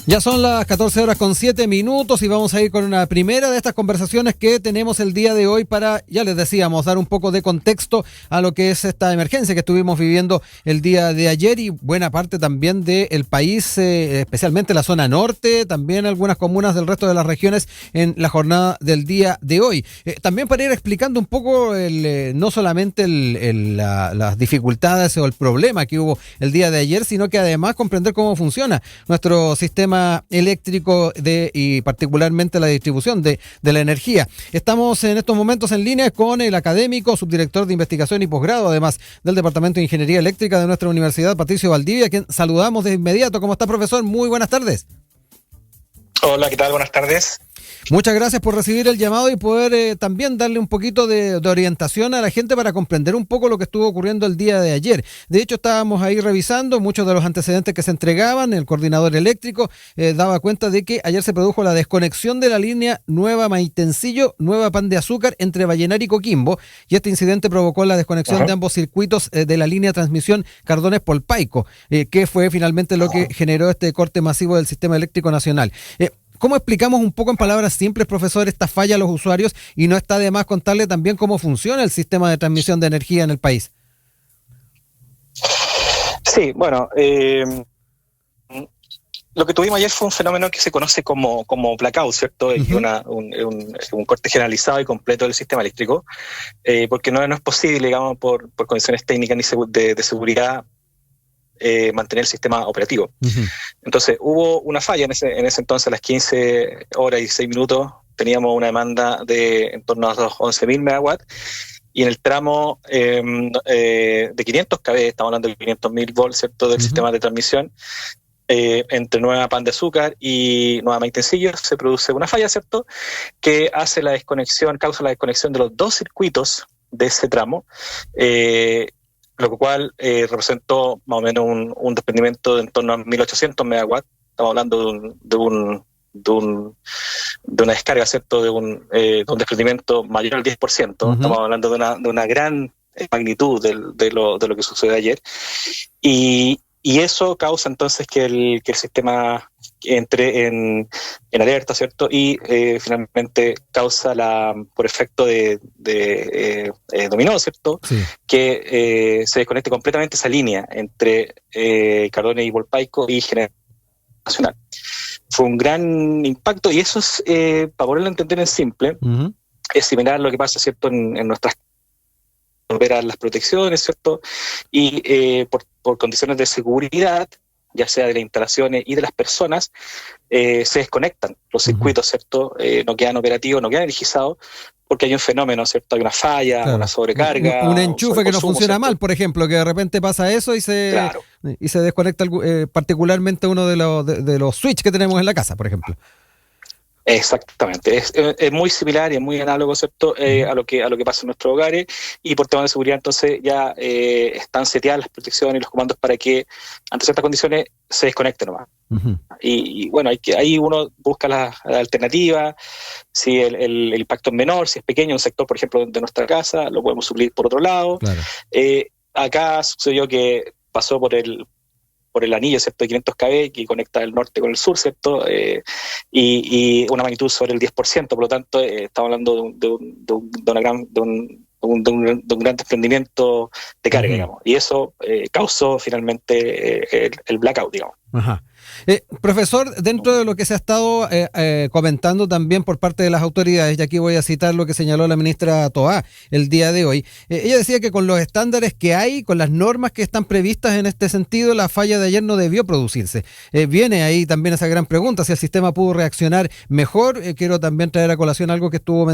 Ya son las 14:07 y vamos a ir con una primera de estas conversaciones que tenemos el día de hoy para, ya les decíamos, dar un poco de contexto a lo que es esta emergencia que estuvimos viviendo el día de ayer y buena parte también del país, especialmente la zona norte, también algunas comunas del resto de las regiones en la jornada del día de hoy. También para ir explicando un poco no solamente las dificultades o el problema que hubo el día de ayer, sino que además comprender cómo funciona nuestro sistema eléctrico y particularmente la distribución de la energía. Estamos en estos momentos en línea con el académico, subdirector de investigación y posgrado, además del Departamento de Ingeniería Eléctrica de nuestra universidad, Patricio Valdivia, a quien saludamos de inmediato. ¿Cómo está, profesor? Muy buenas tardes. Hola, ¿qué tal? Buenas tardes. Muchas gracias por recibir el llamado y poder también darle un poquito de orientación a la gente para comprender un poco lo que estuvo ocurriendo el día de ayer. De hecho, estábamos ahí revisando muchos de los antecedentes que se entregaban. El coordinador eléctrico daba cuenta de que ayer se produjo la desconexión de la línea Nueva Maitencillo, Nueva Pan de Azúcar entre Vallenar y Coquimbo, y este incidente provocó la desconexión de ambos circuitos de la línea de transmisión Cardones-Polpaico, que fue finalmente lo que generó este corte masivo del sistema eléctrico nacional. ¿Cómo explicamos un poco en palabras simples, profesor, esta falla a los usuarios? Y no está de más contarle también cómo funciona el sistema de transmisión de energía en el país. Sí, bueno, lo que tuvimos ayer fue un fenómeno que se conoce como blackout, ¿cierto? Es un corte generalizado y completo del sistema eléctrico, porque no es posible, digamos, por condiciones técnicas ni de seguridad, mantener el sistema operativo. Entonces hubo una falla en ese entonces. A las 15:16 teníamos una demanda de en torno a los 11.000 megawatts, y en el tramo de 500 kV, estamos hablando de 500.000 volts, ¿cierto?, del sistema de transmisión, entre Nueva Pan de Azúcar y Nueva Maitencillo se produce una falla, ¿cierto?, que causa la desconexión de los dos circuitos de ese tramo, lo cual representó más o menos un desprendimiento de en torno a 1.800 megawatts. Estamos hablando de una descarga, ¿cierto?, de un desprendimiento mayor al 10%. Estamos hablando de una gran magnitud de lo que sucedió ayer. Y eso causa entonces que el sistema entre en alerta, ¿cierto? Y finalmente causa por efecto de dominó, ¿cierto? Sí. Que se desconecte completamente esa línea entre Cardones y Polpaico y General Nacional. Fue un gran impacto, y eso es, para poderlo entender en simple, es similar a lo que pasa, ¿cierto?, en nuestras volver a las protecciones, ¿cierto? Y por condiciones de seguridad, ya sea de las instalaciones y de las personas, se desconectan los circuitos, ¿cierto? No quedan operativos, no quedan energizados, porque hay un fenómeno, ¿cierto? Hay una falla, claro, una sobrecarga. Un enchufe que no funciona, ¿cierto?, mal, por ejemplo, que de repente pasa eso y se desconecta particularmente uno de los switches que tenemos en la casa, por ejemplo. Exactamente, es muy similar y es muy análogo, ¿cierto?, a lo que pasa en nuestros hogares, y por temas de seguridad entonces ya están seteadas las protecciones y los comandos para que ante ciertas condiciones se desconecte nomás. Y bueno, ahí uno busca la alternativa. Si el impacto es menor, si es pequeño, un sector, por ejemplo, de nuestra casa, lo podemos suplir por otro lado. Claro. Acá sucedió que pasó por el anillo, ¿cierto?, de 500 kV que conecta el norte con el sur, ¿cierto? Y una magnitud sobre el 10%, por lo tanto, estamos hablando de un gran desprendimiento de carga, digamos, y eso causó finalmente el blackout, digamos. Ajá. Profesor, dentro de lo que se ha estado comentando también por parte de las autoridades, y aquí voy a citar lo que señaló la ministra Toá el día de hoy, ella decía que con los estándares que hay, con las normas que están previstas en este sentido, la falla de ayer no debió producirse. Viene ahí también esa gran pregunta, si el sistema pudo reaccionar mejor. Quiero también traer a colación algo que estuvieron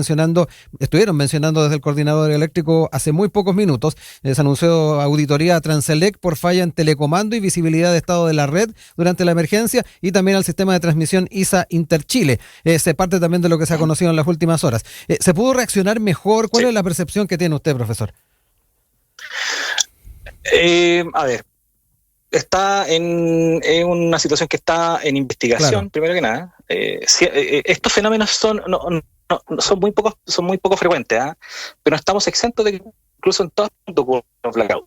mencionando desde el coordinador eléctrico hace muy pocos minutos. Se anunció auditoría a Transelec por falla en telecomando y visibilidad de estado de la red durante la emergencia, y también al sistema de transmisión ISA Interchile. Se parte también de lo que se ha conocido en las últimas horas. ¿Se pudo reaccionar mejor? ¿Cuál es la percepción que tiene usted, profesor? A ver, está en una situación que está en investigación, claro, primero que nada. Estos fenómenos son muy poco frecuentes, pero no estamos exentos de que incluso en todos los blackout.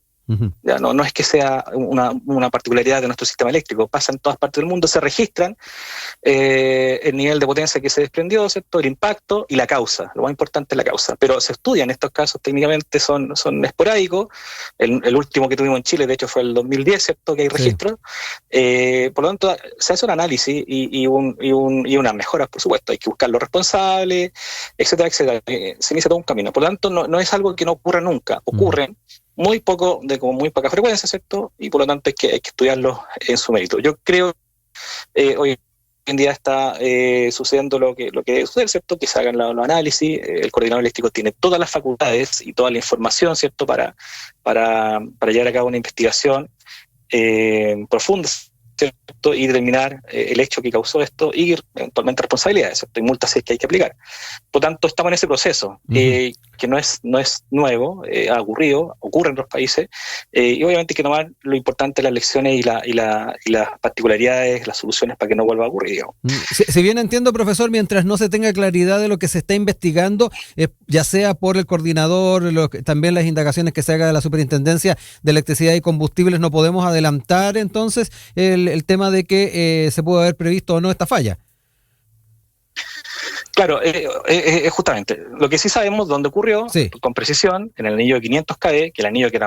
Ya no es que sea una particularidad de nuestro sistema eléctrico, pasa en todas partes del mundo, se registran el nivel de potencia que se desprendió, ¿cierto? El impacto y la causa, lo más importante es la causa, pero se estudian estos casos, técnicamente son esporádicos, el último que tuvimos en Chile, de hecho fue el 2010, ¿cierto? Que hay registros, por lo tanto se hace un análisis y unas mejoras, por supuesto, hay que buscar los responsables, etcétera, etcétera, se inicia todo un camino, por lo tanto no es algo que no ocurra nunca, ocurren, muy poco, con muy poca frecuencia, ¿cierto? Y por lo tanto hay que estudiarlos en su mérito. Yo creo hoy en día está sucediendo lo que debe suceder, ¿cierto? Que se hagan los análisis, el coordinador eléctrico tiene todas las facultades y toda la información, ¿cierto? Para llevar a cabo una investigación profunda, ¿cierto? Y determinar el hecho que causó esto y eventualmente responsabilidades, ¿cierto? Y multas si es que hay que aplicar. Por tanto, estamos en ese proceso, que no es nuevo, ha ocurrido, ocurre en otros países, y obviamente hay que tomar lo importante, las lecciones y las particularidades, las soluciones para que no vuelva a ocurrir, digamos. Si bien entiendo, profesor, mientras no se tenga claridad de lo que se está investigando, ya sea por el coordinador, también las indagaciones que se haga de la Superintendencia de Electricidad y Combustibles, no podemos adelantar entonces el tema de que se puede haber previsto o no esta falla. Claro, justamente. Lo que sí sabemos dónde ocurrió, con precisión, en el anillo de 500 kV, que el anillo que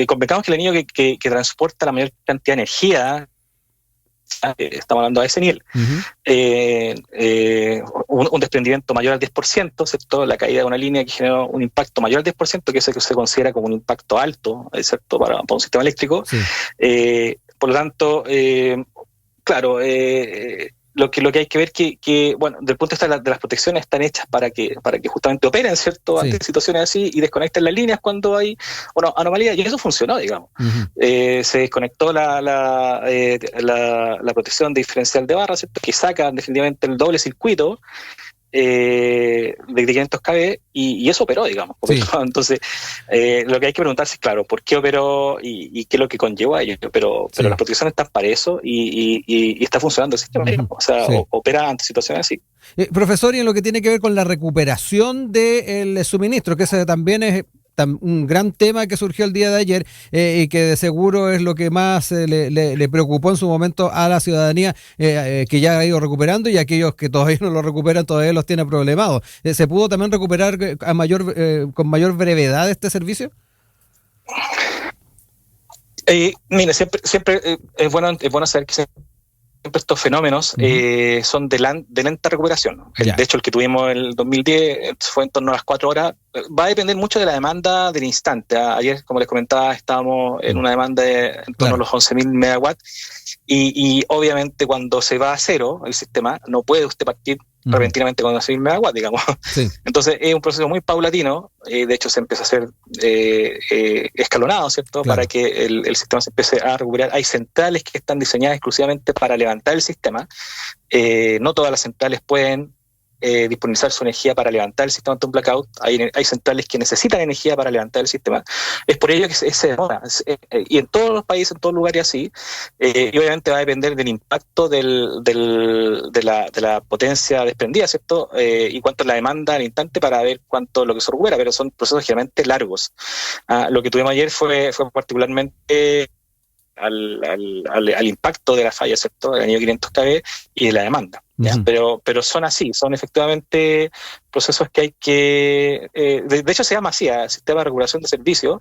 convengamos que el anillo que transporta la mayor cantidad de energía, estamos hablando de ese nivel, un desprendimiento mayor al 10%, ¿cierto? La caída de una línea que generó un impacto mayor al 10%, que es el que se considera como un impacto alto, ¿cierto? Para un sistema eléctrico. Por lo tanto, claro, lo que hay que ver que bueno, desde el punto de vista de las protecciones están hechas para que justamente operen, ¿cierto? Ante situaciones así y desconecten las líneas cuando hay anomalías, y eso funcionó, digamos. Se desconectó la protección diferencial de barra, ¿cierto? Que saca definitivamente el doble circuito de 500 kV y eso operó, digamos. Entonces, lo que hay que preguntarse es, claro, ¿por qué operó y qué es lo que conllevó a ello? Pero las protecciones están para eso y está funcionando el sistema, o sea, opera ante situaciones así. Profesor, y en lo que tiene que ver con la recuperación del suministro, que ese también es un gran tema que surgió el día de ayer y que de seguro es lo que más le preocupó en su momento a la ciudadanía, que ya ha ido recuperando, y aquellos que todavía no lo recuperan todavía los tiene problemados. ¿Se pudo también recuperar con mayor brevedad este servicio? Mire, siempre es bueno saber que siempre estos fenómenos son de lenta recuperación. De hecho, el que tuvimos en el 2010 fue en torno a las 4 horas. Va a depender mucho de la demanda del instante. Ayer, como les comentaba, estábamos en una demanda en torno a los 11.000 megawatts y obviamente cuando se va a cero el sistema, no puede usted partir repentinamente con 11.000 megawatts, digamos. Entonces es un proceso muy paulatino. De hecho, se empieza a hacer escalonado, ¿cierto? Para que el sistema se empiece a recuperar. Hay centrales que están diseñadas exclusivamente para levantar el sistema. No todas las centrales pueden disponibilizar su energía para levantar el sistema ante un blackout. Hay centrales que necesitan energía para levantar el sistema. Es por ello que se demora. Y en todos los países, en todos lugares así. Y obviamente va a depender del impacto de la potencia desprendida, ¿cierto? Y cuánto es la demanda al instante para ver cuánto lo que se recupera. Pero son procesos generalmente largos. Lo que tuvimos ayer fue particularmente al impacto de la falla, ¿cierto? Del anillo 500 kV y de la demanda. Pero son así, son efectivamente procesos que hay que... de hecho se llama así, Sistema de Regulación de Servicios,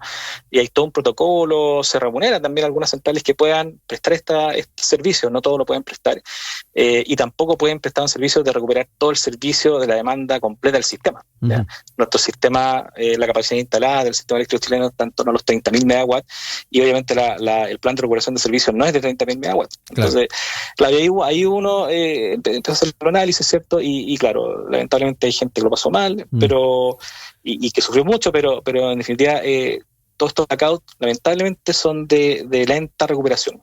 y hay todo un protocolo, se remunera también algunas centrales que puedan prestar este servicio, no todos lo pueden prestar, y tampoco pueden prestar un servicio de recuperar todo el servicio de la demanda completa del sistema. Nuestro sistema, la capacidad instalada del sistema eléctrico chileno está en torno a los 30.000 megawatts, y obviamente el plan de regulación de servicios no es de 30.000 megawatts. Entonces, ahí uno empieza a hacer el análisis, ¿cierto? Y claro, lamentablemente hay gente que lo pasó mal, pero y que sufrió mucho, pero en definitiva todos estos blackouts lamentablemente son de lenta recuperación.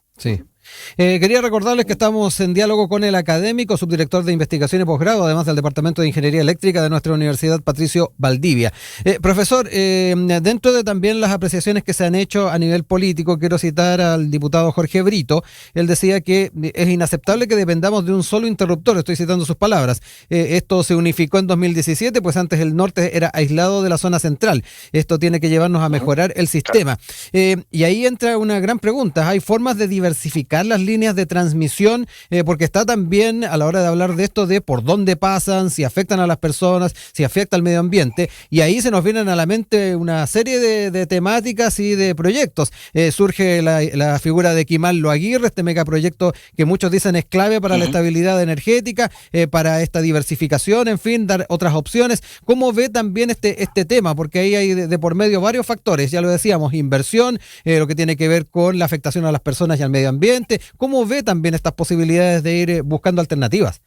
Quería recordarles que estamos en diálogo con el académico, subdirector de investigación y posgrado, además del Departamento de Ingeniería Eléctrica de nuestra Universidad, Patricio Valdivia. Profesor, dentro de también las apreciaciones que se han hecho a nivel político, quiero citar al diputado Jorge Brito. Él decía que es inaceptable que dependamos de un solo interruptor, estoy citando sus palabras. Esto se unificó en 2017, pues antes el norte era aislado de la zona central. Esto tiene que llevarnos a mejorar el sistema. Y ahí entra una gran pregunta. ¿Hay formas de diversificar las líneas de transmisión? Porque está también a la hora de hablar de esto de por dónde pasan, si afectan a las personas, si afecta al medio ambiente, y ahí se nos vienen a la mente una serie de temáticas y de proyectos. Surge la figura de Quimal Aguirre, este megaproyecto que muchos dicen es clave para la estabilidad energética, para esta diversificación, en fin, dar otras opciones. ¿Cómo ve también este tema? Porque ahí hay de por medio varios factores, ya lo decíamos, inversión, lo que tiene que ver con la afectación a las personas y al medio ambiente. ¿Cómo ve también estas posibilidades de ir buscando alternativas?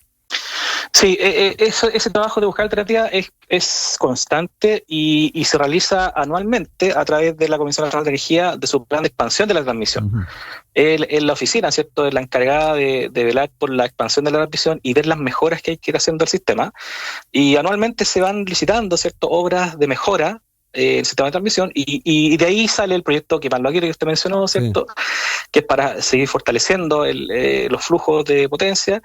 Sí, ese trabajo de buscar alternativas es constante y se realiza anualmente a través de la Comisión Nacional de Energía, de su plan de expansión de la transmisión. En la oficina, ¿cierto?, es la encargada de velar por la expansión de la transmisión y ver las mejoras que hay que ir haciendo al sistema. Y anualmente se van licitando, ¿cierto?, obras de mejora el sistema de transmisión, y de ahí sale el proyecto Quimal Aguirre que usted mencionó, ¿cierto? Sí. Que es para seguir fortaleciendo los flujos de potencia.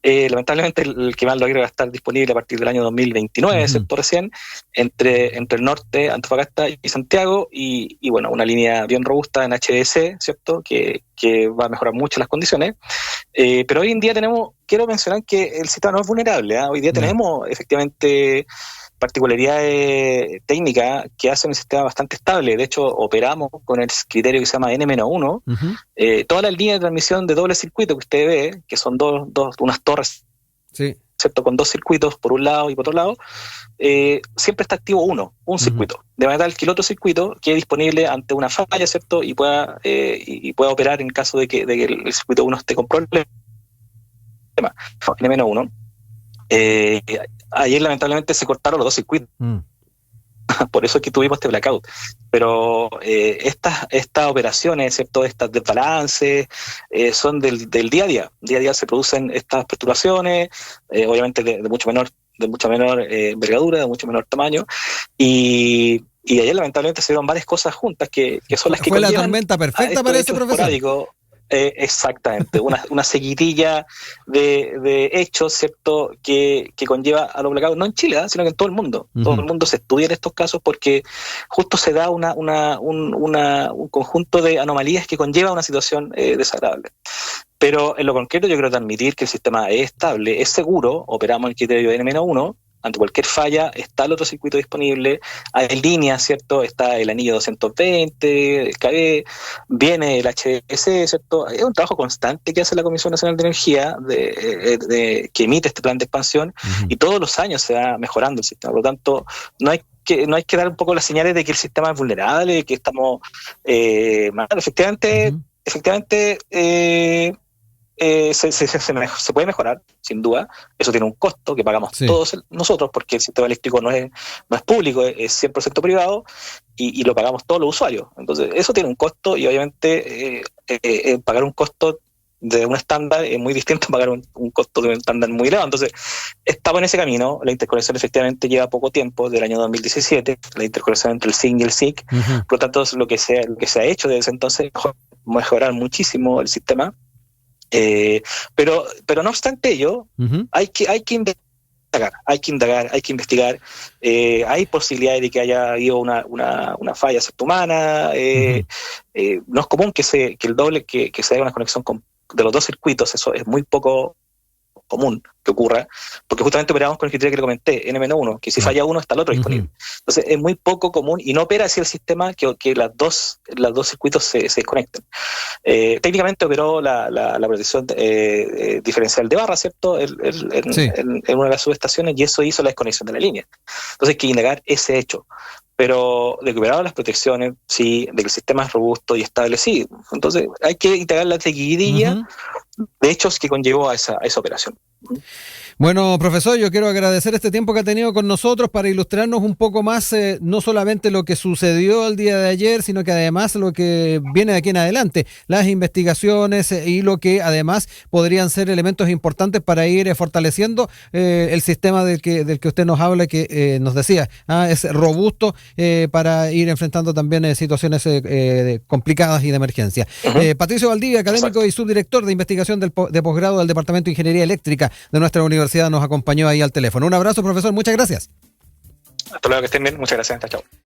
Lamentablemente el Quimal Aguirre va a estar disponible a partir del año 2029, ¿cierto? Recién, entre el norte, Antofagasta y Santiago, y bueno, una línea bien robusta en HDC, ¿cierto? Que va a mejorar mucho las condiciones. Pero hoy en día quiero mencionar que el sistema no es vulnerable, ¿eh? Hoy día tenemos efectivamente particularidades técnicas que hacen el sistema bastante estable. De hecho, operamos con el criterio que se llama N-1. Todas las líneas de transmisión de doble circuito que usted ve, que son unas torres, sí, ¿cierto?, con dos circuitos por un lado y por otro lado, siempre está activo un circuito, de manera tal que el otro circuito quede disponible ante una falla, ¿cierto?, y pueda operar en caso de que el circuito 1 esté con problemas. N-1. Ayer lamentablemente se cortaron los dos circuitos. Por eso es que tuvimos este blackout. Pero estas operaciones, ¿cierto?, estas desbalances, son del día a día. Día a día se producen estas perturbaciones, obviamente de mucha menor envergadura, de mucho menor tamaño, y ayer lamentablemente se dieron varias cosas juntas que son las que fue la tormenta perfecta para ese profesor. Exactamente, una seguidilla de hechos, ¿cierto?, que conlleva a los blackouts, no en Chile, sino que en todo el mundo. Todo el mundo se estudia en estos casos porque justo se da un conjunto de anomalías que conlleva una situación desagradable. Pero en lo concreto yo quiero admitir que el sistema es estable, es seguro, operamos el criterio de N-1, ante cualquier falla está el otro circuito disponible, hay líneas, ¿cierto?, está el anillo 220, el KB, viene el HDC, ¿cierto? Es un trabajo constante que hace la Comisión Nacional de Energía, que emite este plan de expansión, y todos los años se va mejorando el sistema. Por lo tanto, no hay que dar un poco las señales de que el sistema es vulnerable, de que estamos mal. Efectivamente, se puede mejorar, sin duda. Eso tiene un costo que pagamos todos nosotros, porque el sistema eléctrico no es público, es 100% privado, y lo pagamos todos los usuarios. Entonces, eso tiene un costo, y obviamente pagar un costo de un estándar es muy distinto a pagar un costo de un estándar muy elevado. Entonces, estamos en ese camino. La interconexión efectivamente lleva poco tiempo, del año 2017, la interconexión entre el SIN y el SIC. Por lo tanto, lo que se ha hecho desde ese entonces es mejorar muchísimo el sistema. Pero no obstante ello, hay que indagar, hay que investigar. Hay posibilidades de que haya habido una falla humana. No es común que se haga una conexión de los dos circuitos. Eso es muy poco común que ocurra, porque justamente operamos con el criterio que le comenté, N-1, que si falla uno está el otro disponible. Entonces es muy poco común y no opera así el sistema que las dos circuitos se desconecten. Técnicamente operó la protección diferencial de barra, ¿cierto?, en una de las subestaciones, y eso hizo la desconexión de la línea. Entonces hay que indagar ese hecho. Pero de que operaron las protecciones, sí, de que el sistema es robusto y estable, sí. Entonces hay que integrar la seguidilla de hechos que conllevó a esa operación. Bueno, profesor, yo quiero agradecer este tiempo que ha tenido con nosotros para ilustrarnos un poco más, no solamente lo que sucedió el día de ayer, sino que además lo que viene de aquí en adelante, las investigaciones y lo que además podrían ser elementos importantes para ir fortaleciendo el sistema del que usted nos habla, que nos decía, es robusto para ir enfrentando también situaciones complicadas y de emergencia. Patricio Valdivia, académico y subdirector de investigación de posgrado del Departamento de Ingeniería Eléctrica de nuestra universidad, nos acompañó ahí al teléfono. Un abrazo, profesor, muchas gracias. Hasta luego, que estén bien, muchas gracias, chao.